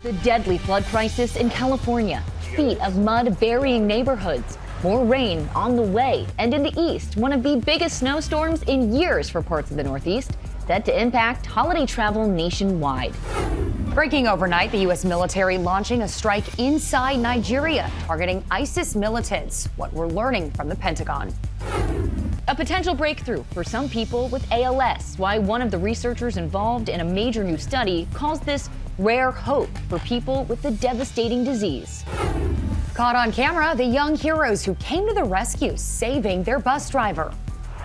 The deadly flood crisis in California. Feet of mud burying neighborhoods. More rain on the way. And in the east, one of the biggest snowstorms in years for parts of the Northeast, set to impact holiday travel nationwide. Breaking overnight, the U.S. military launching a strike inside Nigeria, targeting ISIS militants. What we're learning from the Pentagon. A potential breakthrough for some people with ALS. Why one of the researchers involved in a major new study calls this rare hope for people with the devastating disease. Caught on camera, the young heroes who came to the rescue, saving their bus driver.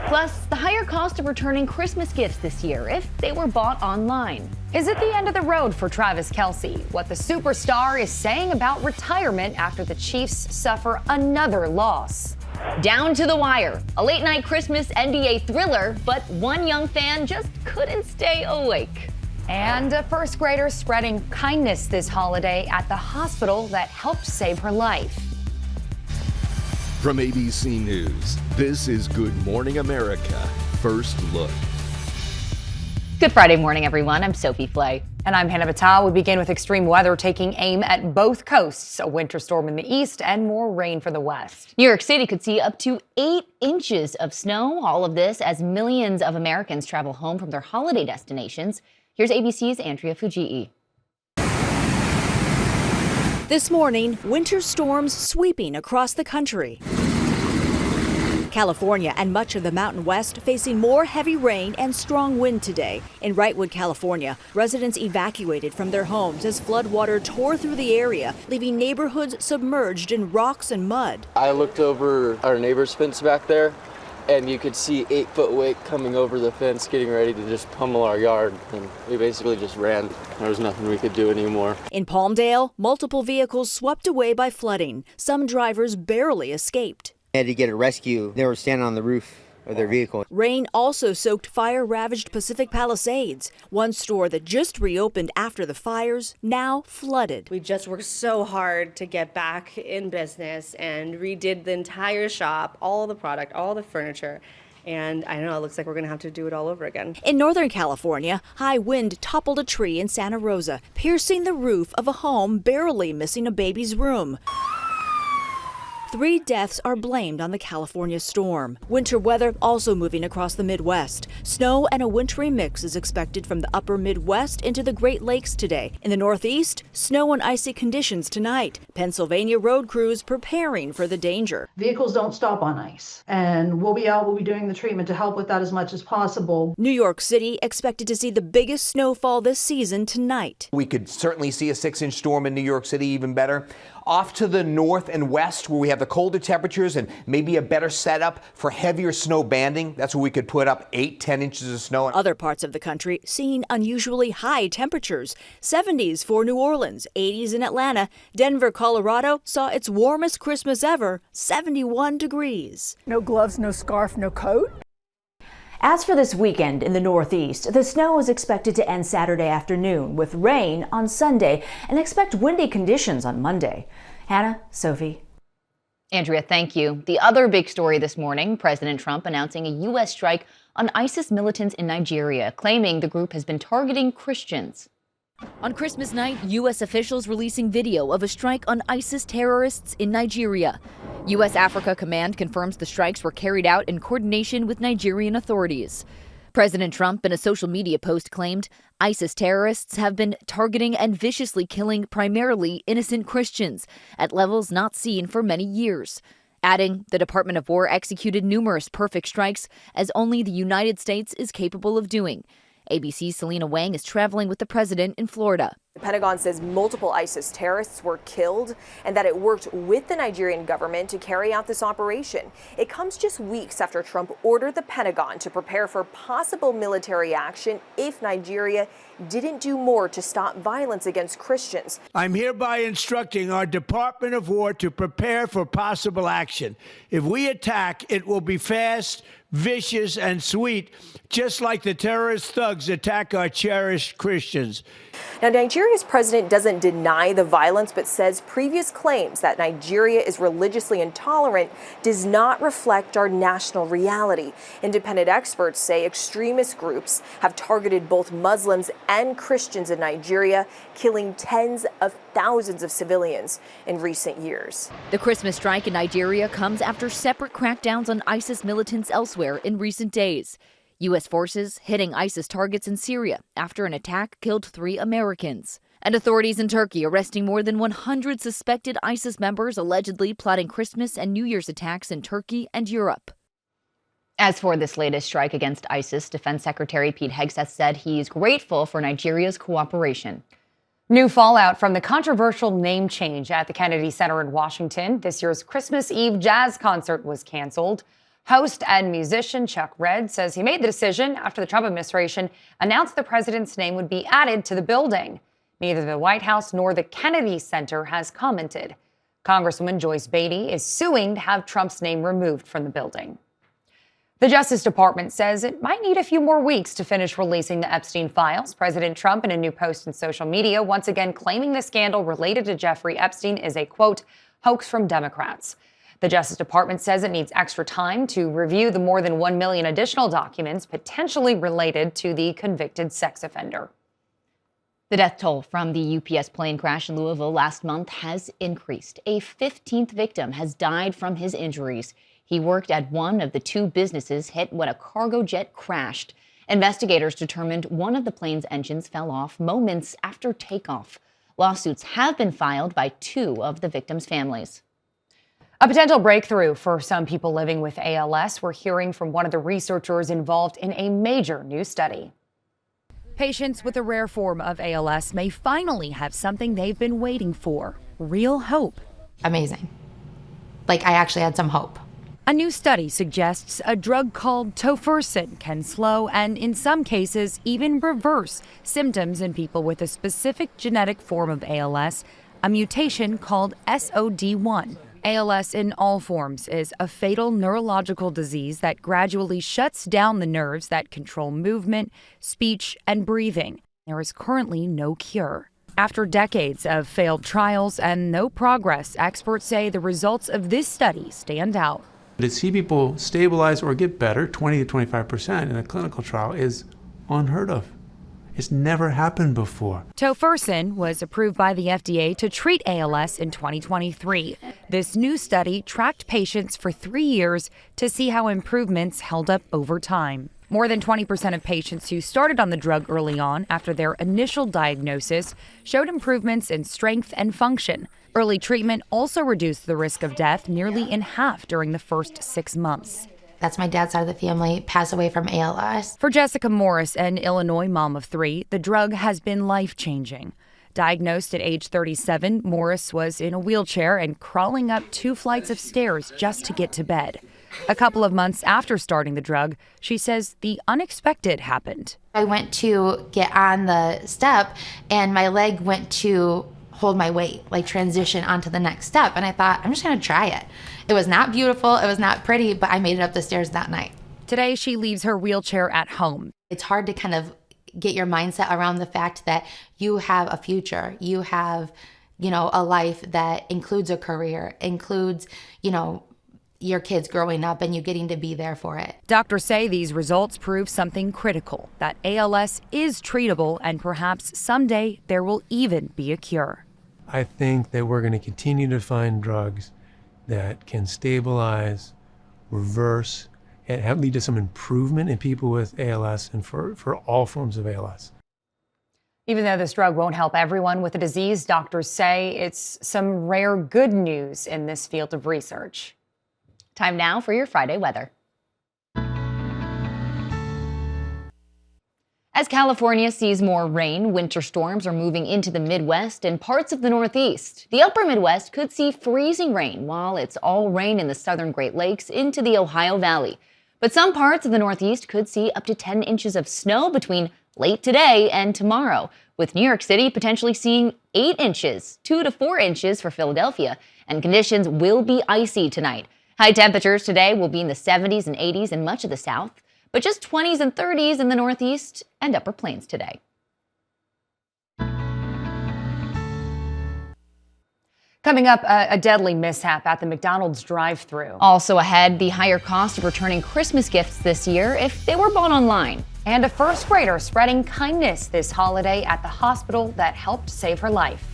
Plus, the higher cost of returning Christmas gifts this year if they were bought online. Is it the end of the road for Travis Kelce? What the superstar is saying about retirement after the Chiefs suffer another loss. Down to the wire, a late-night Christmas NBA thriller, but one young fan just couldn't stay awake. And a first grader spreading kindness this holiday at the hospital that helped save her life. From ABC News, this is Good Morning America, First Look. Good Friday morning, everyone. I'm Sophie Flay. And I'm Hannah Batal. We begin with extreme weather taking aim at both coasts. A winter storm in the east and more rain for the west. New York City could see up to 8 inches of snow. All of this as millions of Americans travel home from their holiday destinations. Here's ABC's Andrea Fujii. This morning, winter storms sweeping across the country. California and much of the Mountain West facing more heavy rain and strong wind today. In Wrightwood, California, residents evacuated from their homes as floodwater tore through the area, leaving neighborhoods submerged in rocks and mud. I looked over our neighbor's fence back there, and you could see 8-foot wake coming over the fence, getting ready to just pummel our yard. And we basically just ran. There was nothing we could do anymore. In Palmdale, multiple vehicles swept away by flooding. Some drivers barely escaped. They had to get a rescue. They were standing on the roof of their vehicle. Rain also soaked fire-ravaged Pacific Palisades. One store that just reopened after the fires, now flooded. We just worked so hard to get back in business and redid the entire shop, all the product, all the furniture. And I know it looks like we're going to have to do it all over again. In Northern California, high wind toppled a tree in Santa Rosa, piercing the roof of a home, barely missing a baby's room. 3 deaths are blamed on the California storm. Winter weather also moving across the Midwest. Snow and a wintry mix is expected from the upper Midwest into the Great Lakes today. In the Northeast, snow and icy conditions tonight. Pennsylvania road crews preparing for the danger. Vehicles don't stop on ice, and we'll be doing the treatment to help with that as much as possible. New York City expected to see the biggest snowfall this season tonight. We could certainly see a 6-inch storm in New York City, even better. Off to the north and west, where we have the colder temperatures and maybe a better setup for heavier snow banding. That's where we could put up 8-10 inches of snow. Other parts of the country seeing unusually high temperatures. 70s for New Orleans, 80s in Atlanta. Denver, Colorado saw its warmest Christmas ever, 71 degrees. No gloves, no scarf, no coat. As for this weekend in the Northeast, the snow is expected to end Saturday afternoon with rain on Sunday and expect windy conditions on Monday. Hannah, Sophie. Andrea, thank you. The other big story this morning, President Trump announcing a U.S. strike on ISIS militants in Nigeria, claiming the group has been targeting Christians. On Christmas night, U.S. officials releasing video of a strike on ISIS terrorists in Nigeria. U.S. Africa Command confirms the strikes were carried out in coordination with Nigerian authorities. President Trump, in a social media post, claimed ISIS terrorists have been targeting and viciously killing primarily innocent Christians at levels not seen for many years. Adding, the Department of War executed numerous perfect strikes, as only the United States is capable of doing. ABC's Selena Wang is traveling with the president in Florida. The Pentagon says multiple ISIS terrorists were killed and that it worked with the Nigerian government to carry out this operation. It comes just weeks after Trump ordered the Pentagon to prepare for possible military action if Nigeria didn't do more to stop violence against Christians. I'm hereby instructing our Department of War to prepare for possible action. If we attack, it will be fast, vicious, and sweet, just like the terrorist thugs attack our cherished Christians. Now, Nigeria Nigeria's president doesn't deny the violence, but says previous claims that Nigeria is religiously intolerant does not reflect our national reality. Independent experts say extremist groups have targeted both Muslims and Christians in Nigeria, killing tens of thousands of civilians in recent years. The Christmas strike in Nigeria comes after separate crackdowns on ISIS militants elsewhere in recent days. U.S. forces hitting ISIS targets in Syria after an attack killed 3 Americans. And authorities in Turkey arresting more than 100 suspected ISIS members allegedly plotting Christmas and New Year's attacks in Turkey and Europe. As for this latest strike against ISIS, Defense Secretary Pete Hegseth said he's grateful for Nigeria's cooperation. New fallout from the controversial name change at the Kennedy Center in Washington. This year's Christmas Eve jazz concert was canceled. Host and musician Chuck Redd says he made the decision after the Trump administration announced the president's name would be added to the building. Neither the White House nor the Kennedy Center has commented. Congresswoman Joyce Beatty is suing to have Trump's name removed from the building. The Justice Department says it might need a few more weeks to finish releasing the Epstein files. President Trump, in a new post in social media, once again claiming the scandal related to Jeffrey Epstein is a, quote, hoax from Democrats. The Justice Department says it needs extra time to review the more than 1 million additional documents potentially related to the convicted sex offender. The death toll from the UPS plane crash in Louisville last month has increased. A 15th victim has died from his injuries. He worked at one of the 2 businesses hit when a cargo jet crashed. Investigators determined one of the plane's engines fell off moments after takeoff. Lawsuits have been filed by 2 of the victims' families. A potential breakthrough for some people living with ALS. We're hearing from one of the researchers involved in a major new study. Patients with a rare form of ALS may finally have something they've been waiting for: real hope. Amazing. Like, I actually had some hope. A new study suggests a drug called tofersen can slow and, in some cases, even reverse symptoms in people with a specific genetic form of ALS, a mutation called SOD1. ALS in all forms is a fatal neurological disease that gradually shuts down the nerves that control movement, speech, and breathing. There is currently no cure. After decades of failed trials and no progress, experts say the results of this study stand out. To see people stabilize or get better, 20 to 25% in a clinical trial, is unheard of. It's never happened before. Tofersen was approved by the FDA to treat ALS in 2023. This new study tracked patients for 3 years to see how improvements held up over time. More than 20% of patients who started on the drug early on after their initial diagnosis showed improvements in strength and function. Early treatment also reduced the risk of death nearly in half during the first 6 months. That's my dad's side of the family passed away from ALS. For Jessica Morris, an Illinois mom of 3, the drug has been life-changing. Diagnosed at age 37, Morris was in a wheelchair and crawling up 2 flights of stairs just to get to bed. A couple of months after starting the drug, she says the unexpected happened. I went to get on the step and my leg went to hold my weight, like transition onto the next step. And I thought, I'm just gonna try it. It was not beautiful, it was not pretty, but I made it up the stairs that night. Today, she leaves her wheelchair at home. It's hard to kind of get your mindset around the fact that you have a future, you have, a life that includes a career, includes, your kids growing up and you getting to be there for it. Doctors say these results prove something critical, that ALS is treatable and perhaps someday there will even be a cure. I think that we're going to continue to find drugs that can stabilize, reverse, and lead to some improvement in people with ALS and for all forms of ALS. Even though this drug won't help everyone with the disease, doctors say it's some rare good news in this field of research. Time now for your Friday weather. As California sees more rain, winter storms are moving into the Midwest and parts of the Northeast. The upper Midwest could see freezing rain, while it's all rain in the southern Great Lakes into the Ohio Valley. But some parts of the Northeast could see up to 10 inches of snow between late today and tomorrow, with New York City potentially seeing 8 inches, 2 to 4 inches for Philadelphia, and conditions will be icy tonight. High temperatures today will be in the 70s and 80s in much of the South, but just 20s and 30s in the Northeast and Upper Plains today. Coming up, a deadly mishap at the McDonald's drive-thru. Also ahead, the higher cost of returning Christmas gifts this year if they were bought online. And a first grader spreading kindness this holiday at the hospital that helped save her life.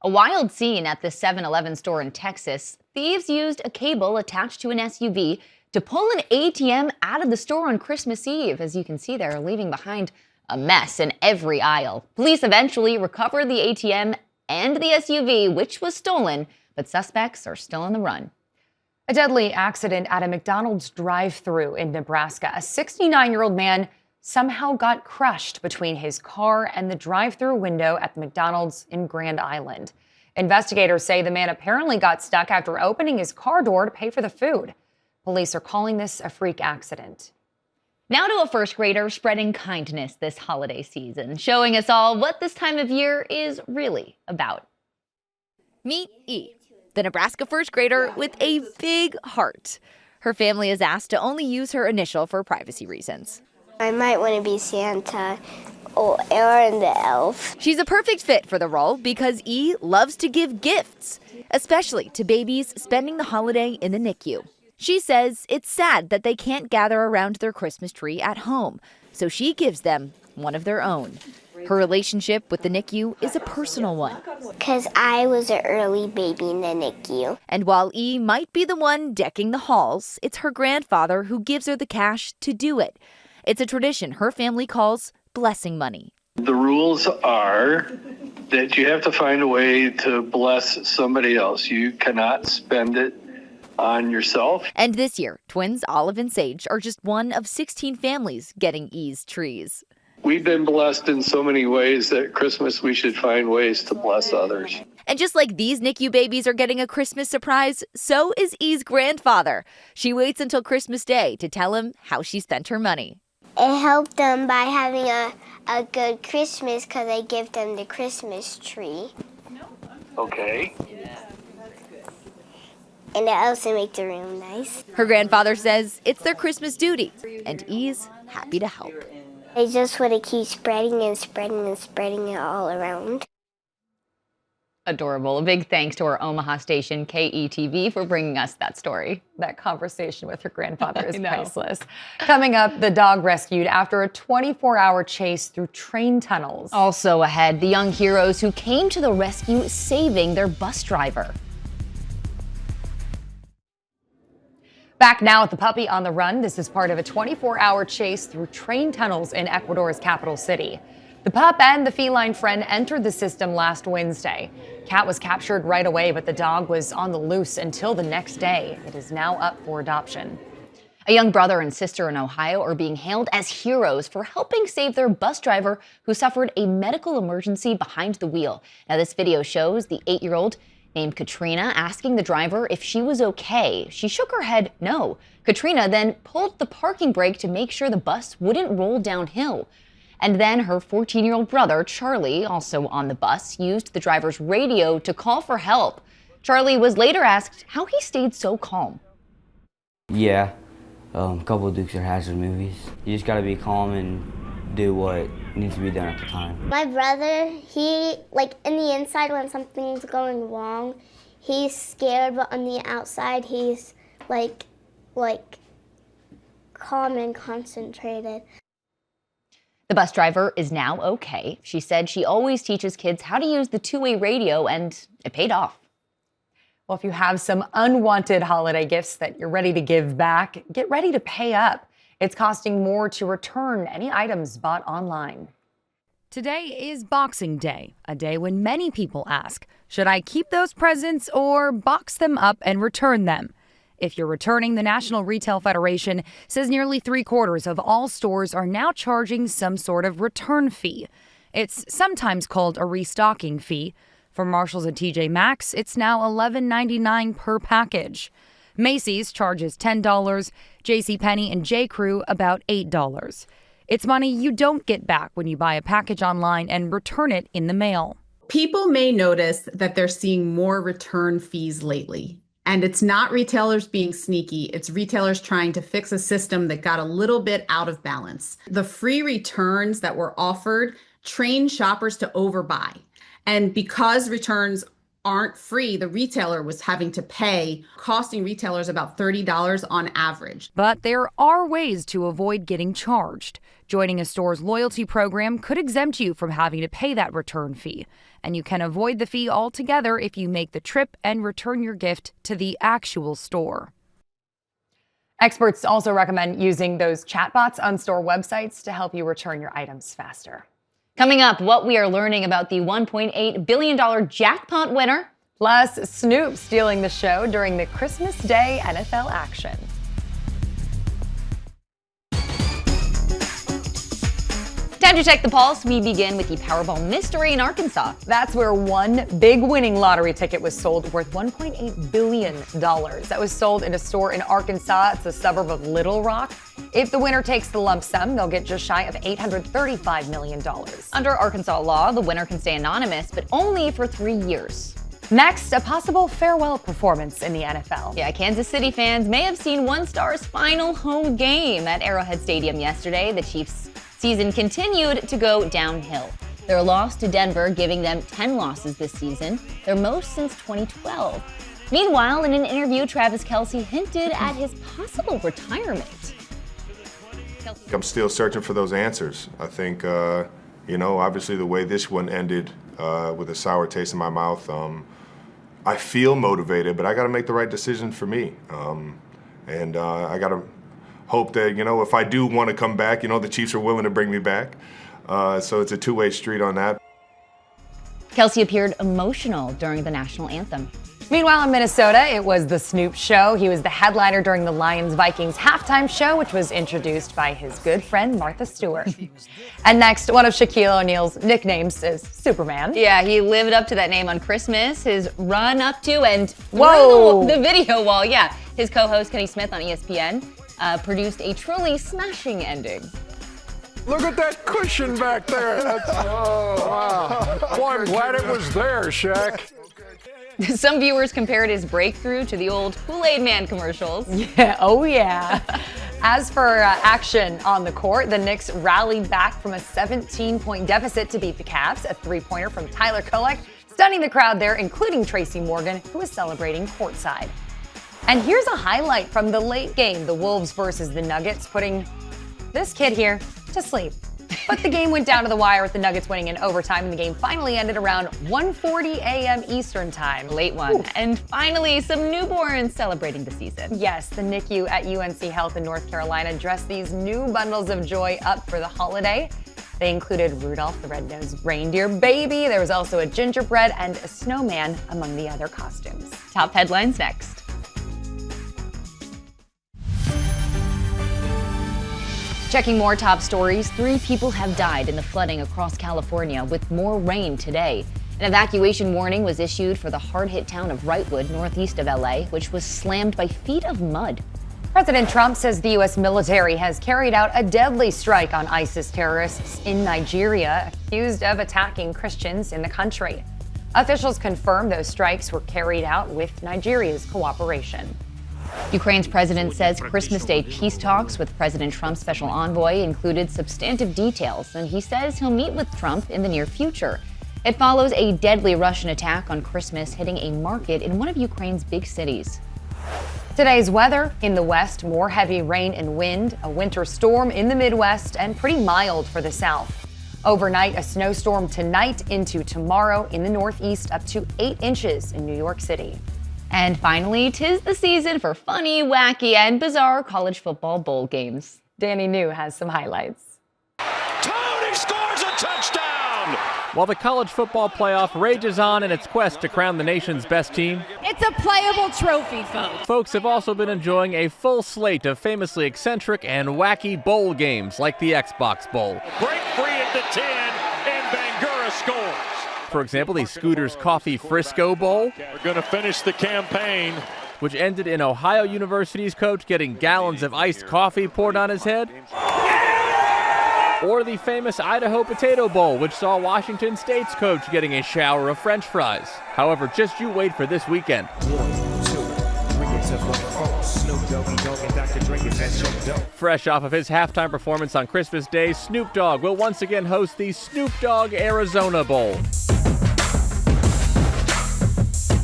A wild scene at the 7-Eleven store in Texas. Thieves used a cable attached to an SUV to pull an ATM out of the store on Christmas Eve. As you can see there, leaving behind a mess in every aisle. Police eventually recovered the ATM and the SUV, which was stolen, but suspects are still on the run. A deadly accident at a McDonald's drive-thru in Nebraska. A 69-year-old man somehow got crushed between his car and the drive-thru window at the McDonald's in Grand Island. Investigators say the man apparently got stuck after opening his car door to pay for the food. Police are calling this a freak accident. Now to a first grader spreading kindness this holiday season, showing us all what this time of year is really about. Meet E, the Nebraska first grader with a big heart. Her family is asked to only use her initial for privacy reasons. I might want to be Santa or Aaron the elf. She's a perfect fit for the role because E loves to give gifts, especially to babies spending the holiday in the NICU. She says it's sad that they can't gather around their Christmas tree at home, so she gives them one of their own. Her relationship with the NICU is a personal one. Because I was an early baby in the NICU. And while E might be the one decking the halls, it's her grandfather who gives her the cash to do it. It's a tradition her family calls blessing money. The rules are that you have to find a way to bless somebody else. You cannot spend it on yourself. And this year, twins Olive and Sage are just one of 16 families getting E's trees. We've been blessed in so many ways that Christmas we should find ways to bless others. And just like these NICU babies are getting a Christmas surprise, so is E's grandfather. She waits until Christmas Day to tell him how she spent her money. It helped them by having a good Christmas because I give them the Christmas tree. Okay. And it also makes the room nice. Her grandfather says it's their Christmas duty, and E's happy to help. I just want to keep spreading and spreading and spreading it all around. Adorable. A big thanks to our Omaha station, KETV, for bringing us that story. That conversation with her grandfather is priceless. Coming up, the dog rescued after a 24-hour chase through train tunnels. Also ahead, the young heroes who came to the rescue saving their bus driver. Back now at the puppy on the run. This is part of a 24-hour chase through train tunnels in Ecuador's capital city. The pup and the feline friend entered the system last Wednesday. Cat was captured right away, but the dog was on the loose until the next day. It is now up for adoption. A young brother and sister in Ohio are being hailed as heroes for helping save their bus driver who suffered a medical emergency behind the wheel. Now, this video shows the 8-year-old named Katrina asking the driver if she was okay. She shook her head no. Katrina then pulled the parking brake to make sure the bus wouldn't roll downhill. And then her 14-year-old brother, Charlie, also on the bus, used the driver's radio to call for help. Charlie was later asked how he stayed so calm. Yeah, a couple of Dukes of Hazzard movies. You just gotta be calm and do what needs to be done at the time. My brother, he, in the inside when something's going wrong, he's scared, but on the outside, he's, calm and concentrated. The bus driver is now okay. She said she always teaches kids how to use the two-way radio, and it paid off. Well, if you have some unwanted holiday gifts that you're ready to give back, get ready to pay up. It's costing more to return any items bought online. Today is Boxing Day, a day when many people ask, should I keep those presents or box them up and return them? If you're returning, the National Retail Federation says nearly 3/4 of all stores are now charging some sort of return fee. It's sometimes called a restocking fee. For Marshalls and TJ Maxx, it's now $11.99 per package. Macy's charges $10, JCPenney and J.Crew about $8. It's money you don't get back when you buy a package online and return it in the mail. People may notice that they're seeing more return fees lately. And it's not retailers being sneaky, it's retailers trying to fix a system that got a little bit out of balance. The free returns that were offered trained shoppers to overbuy. And because returns aren't free, the retailer was having to pay, costing retailers about $30 on average. But there are ways to avoid getting charged. Joining a store's loyalty program could exempt you from having to pay that return fee. And you can avoid the fee altogether if you make the trip and return your gift to the actual store. Experts also recommend using those chatbots on store websites to help you return your items faster. Coming up, what we are learning about the $1.8 billion jackpot winner. Plus, Snoop stealing the show during the Christmas Day NFL action. Time to check the pulse. We begin with the Powerball mystery in Arkansas. That's where one big winning lottery ticket was sold worth $1.8 billion. That was sold in a store in Arkansas. It's a suburb of Little Rock. If the winner takes the lump sum, they'll get just shy of $835 million. Under Arkansas law, the winner can stay anonymous, but only for 3 years. Next, a possible farewell performance in the NFL. Yeah, Kansas City fans may have seen one star's final home game at Arrowhead Stadium yesterday. The Chiefs' season continued to go downhill. Their loss to Denver giving them 10 losses this season, their most since 2012. Meanwhile, in an interview, Travis Kelce hinted at his possible retirement. I'm still searching for those answers. I think, obviously the way this one ended with a sour taste in my mouth, I feel motivated, but I got to make the right decision for me. I got to hope that, if I do want to come back, the Chiefs are willing to bring me back. So it's a two-way street on that. Kelce appeared emotional during the national anthem. Meanwhile, in Minnesota, it was the Snoop Show. He was the headliner during the Lions-Vikings halftime show, which was introduced by his good friend, Martha Stewart. And next, one of Shaquille O'Neal's nicknames is Superman. Yeah, he lived up to that name on Christmas. His run up to and Whoa. the video wall. Yeah, his co-host Kenny Smith on ESPN produced a truly smashing ending. Look at that cushion back there. Wow. Well, I'm glad it was there, Shaq. Some viewers compared his breakthrough to the old Kool-Aid Man commercials. Yeah, oh yeah. As for action on the court, the Knicks rallied back from a 17-point deficit to beat the Cavs. A three-pointer from Tyler Kolek, stunning the crowd there, including Tracy Morgan, who was celebrating courtside. And here's a highlight from the late game, the Wolves versus the Nuggets, putting this kid here to sleep. But the game went down to the wire with the Nuggets winning in overtime, and the game finally ended around 1:40 a.m. Eastern time. Late one. Ooh. And finally, some newborns celebrating the season. Yes, the NICU at UNC Health in North Carolina dressed these new bundles of joy up for the holiday. They included Rudolph the Red-Nosed Reindeer baby. There was also a gingerbread and a snowman among the other costumes. Top headlines next. Checking more top stories, 3 people have died in the flooding across California, with more rain today. An evacuation warning was issued for the hard-hit town of Wrightwood, northeast of LA, which was slammed by feet of mud. President Trump says the U.S. military has carried out a deadly strike on ISIS terrorists in Nigeria, accused of attacking Christians in the country. Officials confirmed those strikes were carried out with Nigeria's cooperation. Ukraine's president says Christmas Day peace talks with President Trump's special envoy included substantive details, and he says he'll meet with Trump in the near future. It follows a deadly Russian attack on Christmas hitting a market in one of Ukraine's big cities. Today's weather: in the west, more heavy rain and wind, a winter storm in the Midwest, and pretty mild for the south. Overnight, a snowstorm tonight into tomorrow in the northeast, up to 8 inches in New York City. And finally, 'tis the season for funny, wacky, and bizarre college football bowl games. Danny New has some highlights. Tony scores a touchdown! While the college football playoff rages on in its quest to crown the nation's best team, it's a playable trophy, folks. Folks have also been enjoying a full slate of famously eccentric and wacky bowl games like the Xbox Bowl. Break free at the 10, and Bangura scores. For example, the Scooters Coffee Frisco Bowl. We're going to finish the campaign. Which ended in Ohio University's coach getting gallons of iced coffee poured on his head. Or the famous Idaho Potato Bowl, which saw Washington State's coach getting a shower of French fries. However, just you wait for this weekend. Fresh off of his halftime performance on Christmas Day, Snoop Dogg will once again host the Snoop Dogg Arizona Bowl.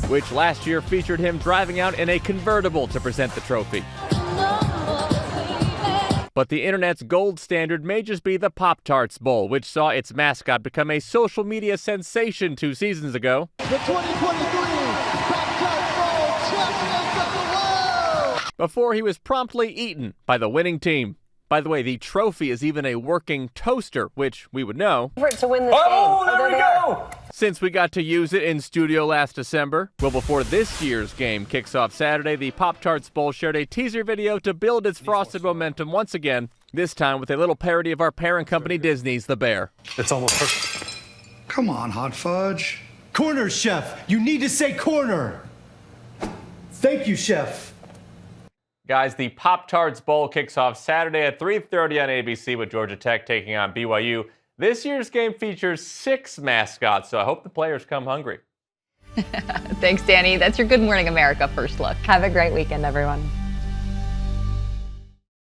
which last year featured him driving out in a convertible to present the trophy. But the internet's gold standard may just be the Pop-Tarts Bowl, which saw its mascot become a social media sensation 2 seasons ago. The 2023 Pop-Tarts Bowl champions of the world! Before he was promptly eaten by the winning team. By the way, the trophy is even a working toaster, which we would know. To win this game. There we go! Since we got to use it in studio last December. Well, before this year's game kicks off Saturday, the Pop-Tarts Bowl shared a teaser video to build its frosted momentum once again, this time with a little parody of our parent company Disney's The Bear. It's almost perfect. Come on, Hot Fudge. Corner, Chef! You need to say corner! Thank you, Chef. Guys, the Pop-Tarts Bowl kicks off Saturday at 3:30 on ABC with Georgia Tech taking on BYU. This year's game features 6 mascots, so I hope the players come hungry. Thanks, Danny. That's your Good Morning America first look. Have a great weekend, everyone.